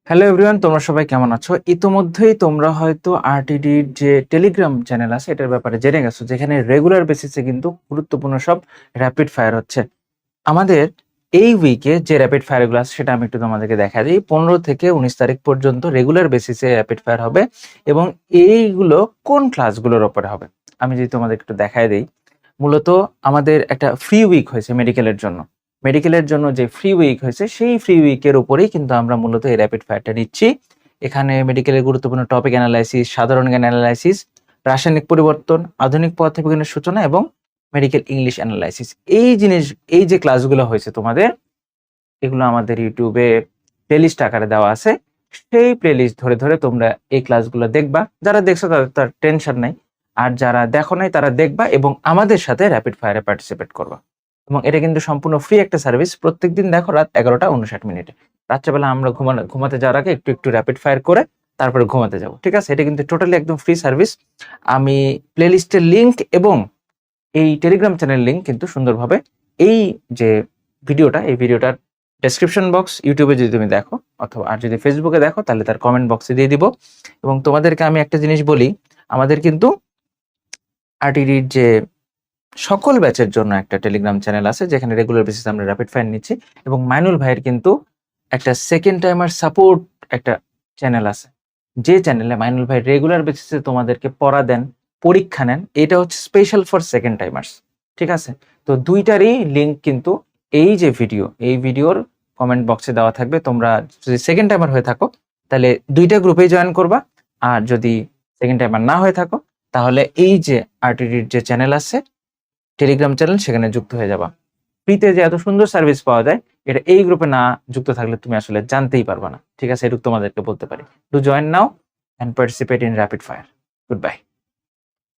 Hello everyone, তোমরা সবাই কেমন আছো? ইতোমধ্যেই তোমরা হয়তো আরটিডির যে টেলিগ্রাম চ্যানেল আছে এটার ব্যাপারে জেনে গেছো, যেখানে রেগুলার বেসিসে কিন্তু গুরুত্বপূর্ণ সব র্যাপিড ফায়ার হচ্ছে। আমাদের এই উইকে যে র্যাপিড ফায়ারগুলো আছে সেটা আমি একটু তোমাদেরকে দেখা দিই। 15 থেকে 19 তারিখ পর্যন্ত রেগুলার বেসিসে র্যাপিড ফায়ার হবে এবং এইগুলো কোন ক্লাসগুলোর ওপরে হবে আমি যদি তোমাদের একটু দেখায় দিই। মূলত আমাদের একটা ফ্রি উইক হয়েছে মেডিকেলের জন্য যে ফ্রি উইক হয়েছে সেই ফ্রি উইকের উপরেই কিন্তু আমরা মূলত এই র্যাপিড ফায়ারটা নিচ্ছি। এখানে মেডিকেলের গুরুত্বপূর্ণ টপিক অ্যানালাইসিস, সাধারণ জ্ঞান অ্যানালাইসিস, রাসায়নিক পরিবর্তন, আধুনিক পদার্থবিজ্ঞানের সূচনা এবং মেডিকেল ইংলিশ অ্যানালাইসিস, এই যে ক্লাসগুলো হয়েছে তোমাদের, এগুলো আমাদের ইউটিউবে প্লেলিস্ট আকারে দেওয়া আছে। সেই প্লেলিস্ট ধরে ধরে তোমরা এই ক্লাসগুলো দেখবা। যারা দেখছো তাদের তার টেনশন নাই, আর যারা দেখো নাই তারা দেখবা এবং আমাদের সাথে র্যাপিড ফায়ারে পার্টিসিপেট করবা। এবং এটা কিন্তু সম্পূর্ণ ফ্রি একটা সার্ভিস। প্রত্যেকদিন দেখো রাত 11টা 59 মিনিটে। রাত্রেবেলা আমরা ঘুমাতে যাওয়ার আগে একটু একটু র্যাপিড ফায়ার করে তারপরে ঘুমাতে যাবো, ঠিক আছে? এটা কিন্তু টোটালি একদম ফ্রি সার্ভিস। আমি প্লেলিস্টের লিঙ্ক এবং এই টেলিগ্রাম চ্যানেল লিঙ্ক কিন্তু সুন্দরভাবে এই যে এই ভিডিওটার ডেসক্রিপশন বক্স, ইউটিউবে যদি তুমি দেখো অথবা আর যদি ফেসবুকে দেখো তাহলে তার কমেন্ট বক্সে দিয়ে দিব। এবং তোমাদেরকে আমি একটা জিনিস বলি, আমাদের কিন্তু আরটিডির যে সকল ব্যাচের জন্য একটা টেলিগ্রাম চ্যানেল আছে যেখানে রেগুলার বেসিসে আমরা র্যাপিড ফায়ার নিচ্ছি। এবং মাইনুল ভাইয়ের কিন্তু একটা সেকেন্ড টাইমার সাপোর্ট একটা চ্যানেল আছে, যে চ্যানেলে মাইনুল ভাই রেগুলার বেসিসে তোমাদেরকে পড়া দেন, পরীক্ষা নেন। এটা হচ্ছে স্পেশাল ফর সেকেন্ড টাইমার্স, ঠিক আছে? তো দুইটারই লিঙ্ক কিন্তু এই ভিডিওর কমেন্ট বক্সে দেওয়া থাকবে। তোমরা যদি সেকেন্ড টাইমার হয়ে থাকো তাহলে দুইটা গ্রুপে জয়েন করবা, আর যদি সেকেন্ড টাইমার না হয়ে থাকো তাহলে এই যে আরটিডির যে চ্যানেল আছে টেলিগ্রাম চ্যানেল, সেখানে যুক্ত হয়ে যাবা। ফ্রিতে যে এত সুন্দর সার্ভিস পাওয়া যায়, এটা এই গ্রুপে না যুক্ত থাকলে তুমি আসলে জানতেই পারবা না, ঠিক আছে? এটুকু তোমাদেরকে বলতে পারি। Do join now and participate in rapid fire. Good bye.